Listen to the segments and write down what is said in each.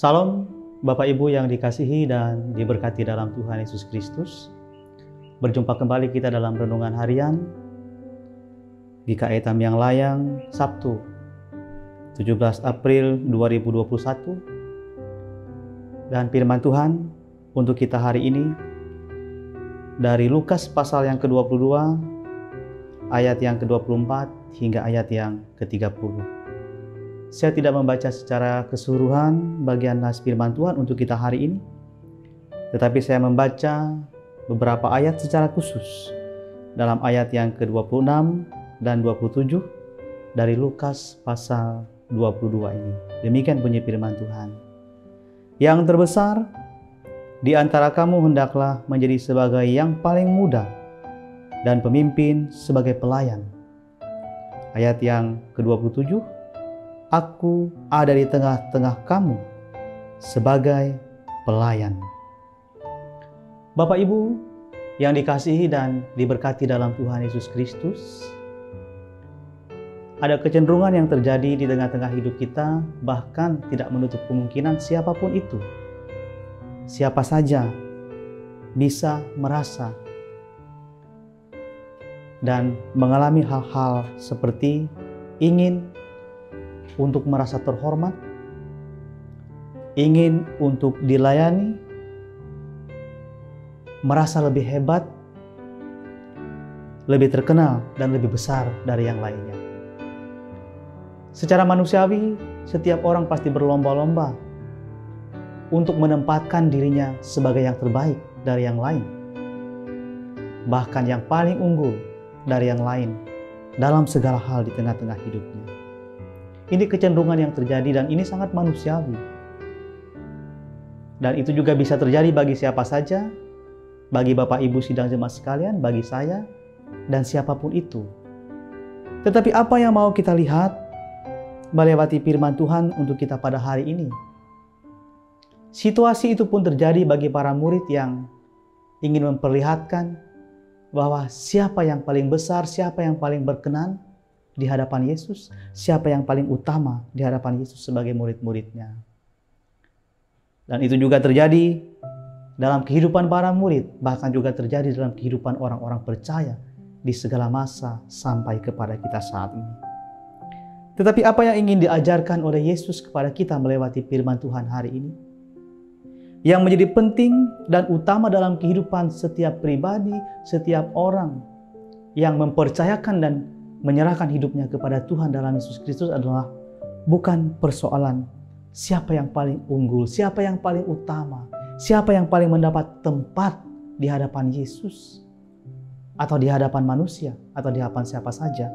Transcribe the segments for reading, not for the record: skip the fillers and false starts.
Salam Bapak Ibu yang dikasihi dan diberkati dalam Tuhan Yesus Kristus. Berjumpa kembali kita dalam Renungan Harian GKI Tamiang Layang, Sabtu 17 April 2021. Dan firman Tuhan untuk kita hari ini dari Lukas pasal yang ke-22 ayat yang ke-24 hingga ayat yang ke-30. Saya tidak membaca secara keseluruhan bagian nas firman Tuhan untuk kita hari ini, tetapi saya membaca beberapa ayat secara khusus dalam ayat yang ke-26 dan 27 dari Lukas pasal 22 ini. Demikian bunyi firman Tuhan. Yang terbesar di antara kamu hendaklah menjadi sebagai yang paling muda dan pemimpin sebagai pelayan. Ayat yang ke-27, Aku ada di tengah-tengah kamu sebagai pelayan. Bapak Ibu yang dikasihi dan diberkati dalam Tuhan Yesus Kristus, ada kecenderungan yang terjadi di tengah-tengah hidup kita, bahkan tidak menutup kemungkinan siapapun itu, siapa saja bisa merasa dan mengalami hal-hal seperti ingin untuk merasa terhormat, ingin untuk dilayani, merasa lebih hebat, lebih terkenal, dan lebih besar dari yang lainnya. Secara manusiawi, setiap orang pasti berlomba-lomba untuk menempatkan dirinya sebagai yang terbaik dari yang lain, bahkan yang paling unggul dari yang lain dalam segala hal di tengah-tengah hidupnya. Ini kecenderungan yang terjadi dan ini sangat manusiawi. Dan itu juga bisa terjadi bagi siapa saja, bagi Bapak Ibu sidang jemaat sekalian, bagi saya, dan siapapun itu. Tetapi apa yang mau kita lihat melewati firman Tuhan untuk kita pada hari ini? Situasi itu pun terjadi bagi para murid yang ingin memperlihatkan bahwa siapa yang paling besar, siapa yang paling berkenan di hadapan Yesus, siapa yang paling utama di hadapan Yesus sebagai murid-muridnya. Dan itu juga terjadi dalam kehidupan para murid, bahkan juga terjadi dalam kehidupan orang-orang percaya di segala masa sampai kepada kita saat ini. Tetapi apa yang ingin diajarkan oleh Yesus kepada kita melewati firman Tuhan hari ini? Yang menjadi penting dan utama dalam kehidupan setiap pribadi, setiap orang yang mempercayakan dan menyerahkan hidupnya kepada Tuhan dalam Yesus Kristus adalah bukan persoalan siapa yang paling unggul, siapa yang paling utama, siapa yang paling mendapat tempat di hadapan Yesus, atau di hadapan manusia, atau di hadapan siapa saja.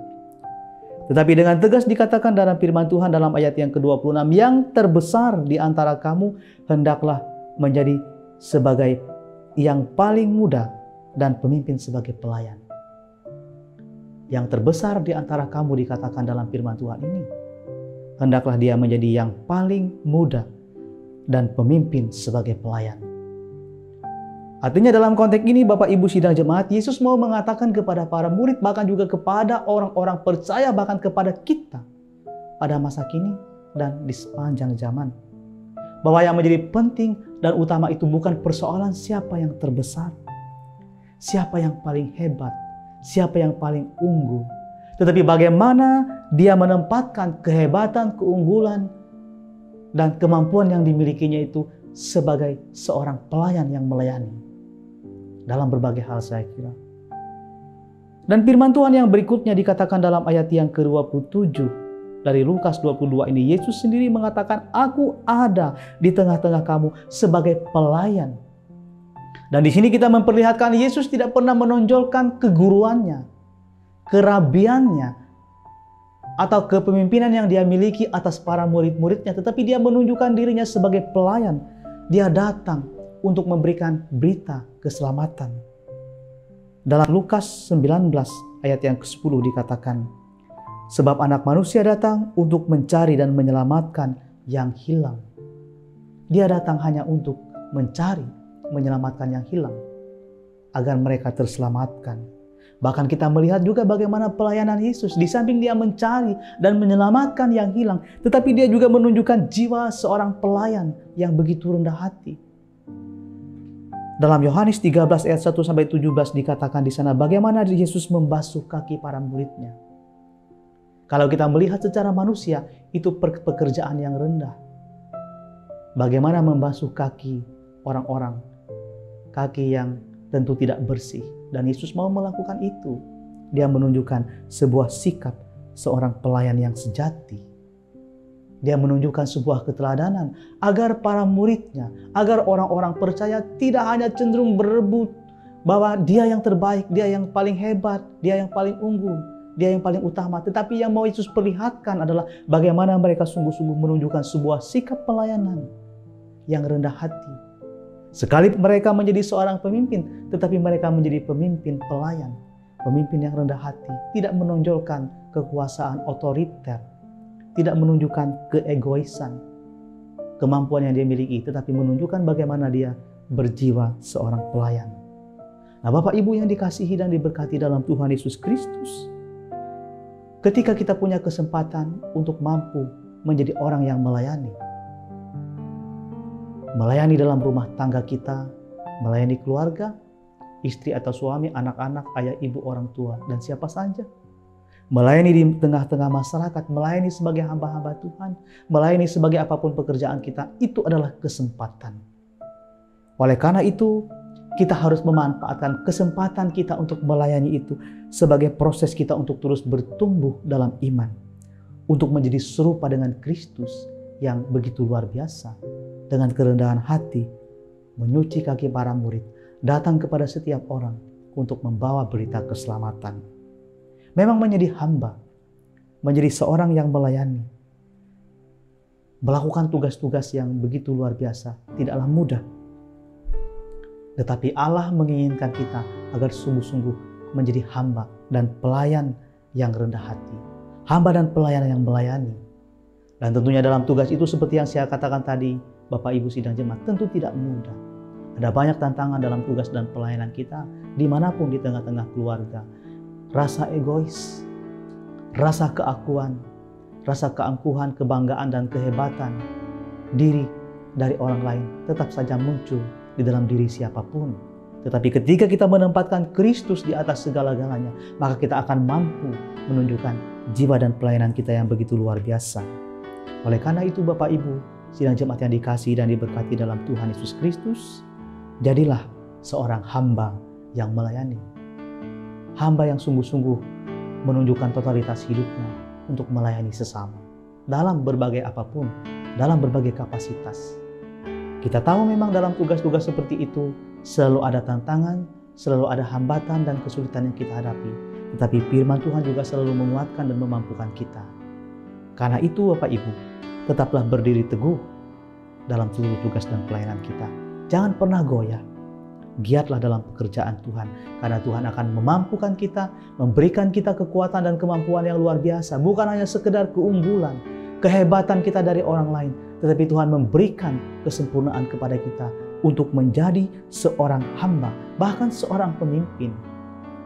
Tetapi dengan tegas dikatakan dalam firman Tuhan dalam ayat yang ke-26, yang terbesar di antara kamu hendaklah menjadi sebagai yang paling muda dan pemimpin sebagai pelayan. Yang terbesar di antara kamu dikatakan dalam firman Tuhan ini, hendaklah dia menjadi yang paling muda dan pemimpin sebagai pelayan. Artinya dalam konteks ini Bapak Ibu sidang jemaat, Yesus mau mengatakan kepada para murid, bahkan juga kepada orang-orang percaya, bahkan kepada kita pada masa kini dan di sepanjang zaman, bahwa yang menjadi penting dan utama itu bukan persoalan siapa yang terbesar, siapa yang paling hebat, siapa yang paling unggul, tetapi bagaimana dia menempatkan kehebatan, keunggulan, dan kemampuan yang dimilikinya itu sebagai seorang pelayan yang melayani dalam berbagai hal, saya kira. Dan firman Tuhan yang berikutnya dikatakan dalam ayat yang ke-27 dari Lukas 22 ini, Yesus sendiri mengatakan, Aku ada di tengah-tengah kamu sebagai pelayan. Dan di sini kita memperlihatkan Yesus tidak pernah menonjolkan keguruannya, kerabiannya, atau kepemimpinan yang dia miliki atas para murid-muridnya, tetapi dia menunjukkan dirinya sebagai pelayan. Dia datang untuk memberikan berita keselamatan. Dalam Lukas 19 ayat yang ke-10 dikatakan, Sebab anak manusia datang untuk mencari dan menyelamatkan yang hilang. Dia datang hanya untuk mencari, menyelamatkan yang hilang, agar mereka terselamatkan. Bahkan kita melihat juga bagaimana pelayanan Yesus. Di samping dia mencari dan menyelamatkan yang hilang, tetapi dia juga menunjukkan jiwa seorang pelayan yang begitu rendah hati. Dalam Yohanes 13 ayat 1-17 dikatakan di sana bagaimana Yesus membasuh kaki para muridnya. Kalau kita melihat secara manusia, itu pekerjaan yang rendah. Bagaimana membasuh kaki orang-orang, kaki yang tentu tidak bersih. Dan Yesus mau melakukan itu. Dia menunjukkan sebuah sikap seorang pelayan yang sejati. Dia menunjukkan sebuah keteladanan agar para muridnya, agar orang-orang percaya tidak hanya cenderung berebut bahwa dia yang terbaik, dia yang paling hebat, dia yang paling unggul, dia yang paling utama. Tetapi yang mau Yesus perlihatkan adalah bagaimana mereka sungguh-sungguh menunjukkan sebuah sikap pelayanan yang rendah hati. Sekali mereka menjadi seorang pemimpin, tetapi mereka menjadi pemimpin pelayan. Pemimpin yang rendah hati, tidak menonjolkan kekuasaan otoriter, tidak menunjukkan keegoisan, kemampuan yang dia miliki, tetapi menunjukkan bagaimana dia berjiwa seorang pelayan. Nah, Bapak Ibu yang dikasihi dan diberkati dalam Tuhan Yesus Kristus, ketika kita punya kesempatan untuk mampu menjadi orang yang melayani dalam rumah tangga kita, melayani keluarga, istri atau suami, anak-anak, ayah, ibu, orang tua, dan siapa saja. Melayani di tengah-tengah masyarakat, melayani sebagai hamba-hamba Tuhan, melayani sebagai apapun pekerjaan kita, itu adalah kesempatan. Oleh karena itu, kita harus memanfaatkan kesempatan kita untuk melayani itu sebagai proses kita untuk terus bertumbuh dalam iman, untuk menjadi serupa dengan Kristus yang begitu luar biasa. Dengan kerendahan hati, menyuci kaki para murid, datang kepada setiap orang untuk membawa berita keselamatan. Memang menjadi hamba, menjadi seorang yang melayani, melakukan tugas-tugas yang begitu luar biasa, tidaklah mudah. Tetapi Allah menginginkan kita agar sungguh-sungguh menjadi hamba dan pelayan yang rendah hati. Hamba dan pelayan yang melayani. Dan tentunya dalam tugas itu seperti yang saya katakan tadi, Bapak Ibu sidang jemaat, tentu tidak mudah. Ada banyak tantangan dalam tugas dan pelayanan kita, dimanapun di tengah-tengah keluarga. Rasa egois, rasa keakuan, rasa keangkuhan, kebanggaan dan kehebatan diri dari orang lain tetap saja muncul di dalam diri siapapun. Tetapi ketika kita menempatkan Kristus di atas segala-galanya, maka kita akan mampu menunjukkan jiwa dan pelayanan kita yang begitu luar biasa. Oleh karena itu Bapak Ibu sidang jemaat yang dikasihi dan diberkati dalam Tuhan Yesus Kristus, jadilah seorang hamba yang melayani. Hamba yang sungguh-sungguh menunjukkan totalitas hidupnya untuk melayani sesama. Dalam berbagai apapun, dalam berbagai kapasitas. Kita tahu memang dalam tugas-tugas seperti itu, selalu ada tantangan, selalu ada hambatan dan kesulitan yang kita hadapi. Tetapi firman Tuhan juga selalu menguatkan dan memampukan kita. Karena itu Bapak Ibu, tetaplah berdiri teguh dalam seluruh tugas dan pelayanan kita. Jangan pernah goyah. Giatlah dalam pekerjaan Tuhan. Karena Tuhan akan memampukan kita, memberikan kita kekuatan dan kemampuan yang luar biasa. Bukan hanya sekedar keunggulan, kehebatan kita dari orang lain. Tetapi Tuhan memberikan kesempurnaan kepada kita untuk menjadi seorang hamba, bahkan seorang pemimpin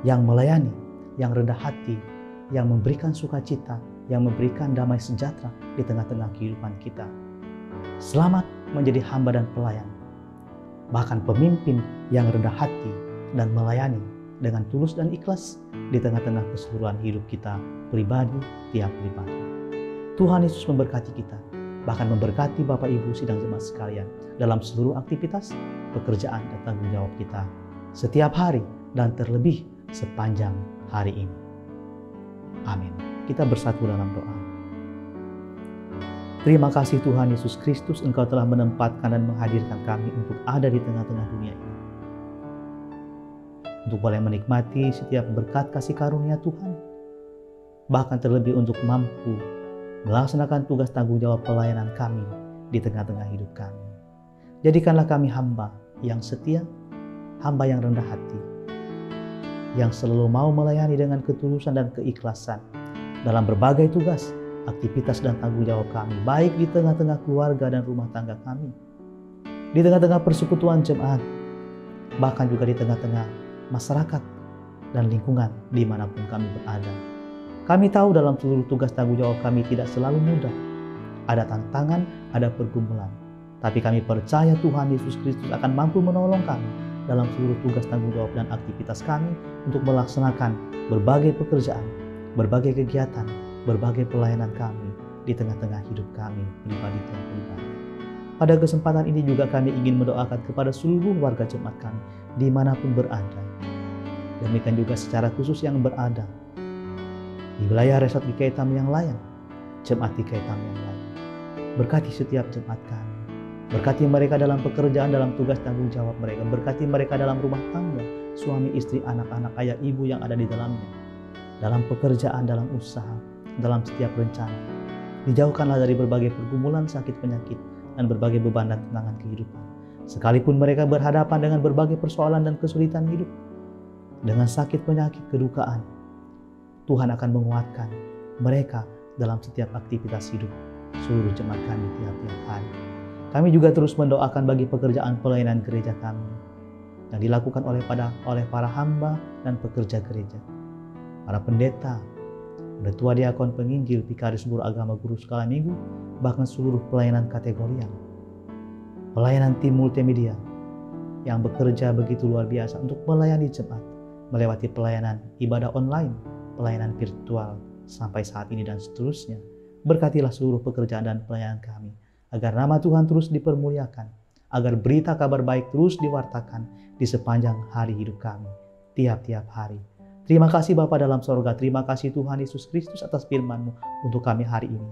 yang melayani, yang rendah hati, yang memberikan sukacita, yang memberikan damai sejahtera di tengah-tengah kehidupan kita. Selamat menjadi hamba dan pelayan, bahkan pemimpin yang rendah hati dan melayani dengan tulus dan ikhlas di tengah-tengah keseluruhan hidup kita pribadi, tiap pribadi. Tuhan Yesus memberkati kita, bahkan memberkati Bapak Ibu sidang jemaat sekalian dalam seluruh aktivitas, pekerjaan dan tanggung jawab kita setiap hari dan terlebih sepanjang hari ini. Amin. Kita bersatu dalam doa. Terima kasih Tuhan Yesus Kristus, Engkau telah menempatkan dan menghadirkan kami untuk ada di tengah-tengah dunia ini. Untuk boleh menikmati setiap berkat kasih karunia Tuhan. Bahkan terlebih untuk mampu melaksanakan tugas tanggung jawab pelayanan kami di tengah-tengah hidup kami. Jadikanlah kami hamba yang setia, hamba yang rendah hati, yang selalu mau melayani dengan ketulusan dan keikhlasan dalam berbagai tugas, aktivitas dan tanggung jawab kami, baik di tengah-tengah keluarga dan rumah tangga kami, di tengah-tengah persekutuan jemaat, bahkan juga di tengah-tengah masyarakat dan lingkungan dimanapun kami berada. Kami tahu dalam seluruh tugas tanggung jawab kami tidak selalu mudah. Ada tantangan, ada pergumulan. Tapi kami percaya Tuhan Yesus Kristus akan mampu menolong kami dalam seluruh tugas tanggung jawab dan aktivitas kami untuk melaksanakan berbagai pekerjaan, berbagai kegiatan, berbagai pelayanan kami di tengah-tengah hidup kami pribadi dan pribadi. Pada kesempatan ini juga kami ingin mendoakan kepada seluruh warga jemaat kami dimanapun berada. Demikian juga secara khusus yang berada di wilayah Resort GKI Tamiang Layang, jemaat GKI Tamiang Layang. Berkati setiap jemaat kami. Berkati mereka dalam pekerjaan, dalam tugas tanggung jawab mereka. Berkati mereka dalam rumah tangga, suami, istri, anak-anak, ayah, ibu yang ada di dalamnya. Dalam pekerjaan, dalam usaha, dalam setiap rencana. Dijauhkanlah dari berbagai pergumulan, sakit, penyakit, dan berbagai beban dan tantangan kehidupan. Sekalipun mereka berhadapan dengan berbagai persoalan dan kesulitan hidup, dengan sakit, penyakit, kedukaan, Tuhan akan menguatkan mereka dalam setiap aktivitas hidup seluruh jemaat kami tiap-tiap hari. Kami juga terus mendoakan bagi pekerjaan pelayanan gereja kami yang dilakukan oleh para hamba dan pekerja gereja, para pendeta, ketua diakon, penginjil, vikaris, guru agama, guru sekolah minggu, bahkan seluruh pelayanan kategorial, pelayanan tim multimedia yang bekerja begitu luar biasa untuk melayani jemaat, melewati pelayanan ibadah online, pelayanan virtual sampai saat ini dan seterusnya. Berkatilah seluruh pekerjaan dan pelayanan kami, agar nama Tuhan terus dipermuliakan, agar berita kabar baik terus diwartakan di sepanjang hari hidup kami, tiap-tiap hari. Terima kasih Bapa dalam sorga, terima kasih Tuhan Yesus Kristus atas firman-Mu untuk kami hari ini.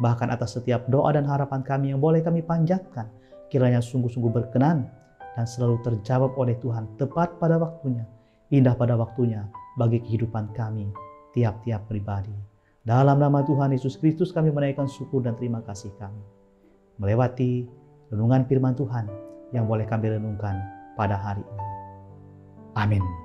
Bahkan atas setiap doa dan harapan kami yang boleh kami panjatkan, kiranya sungguh-sungguh berkenan dan selalu terjawab oleh Tuhan tepat pada waktunya, indah pada waktunya bagi kehidupan kami, tiap-tiap pribadi. Dalam nama Tuhan Yesus Kristus kami menaikkan syukur dan terima kasih kami. Melewati renungan firman Tuhan yang boleh kami renungkan pada hari ini. Amin.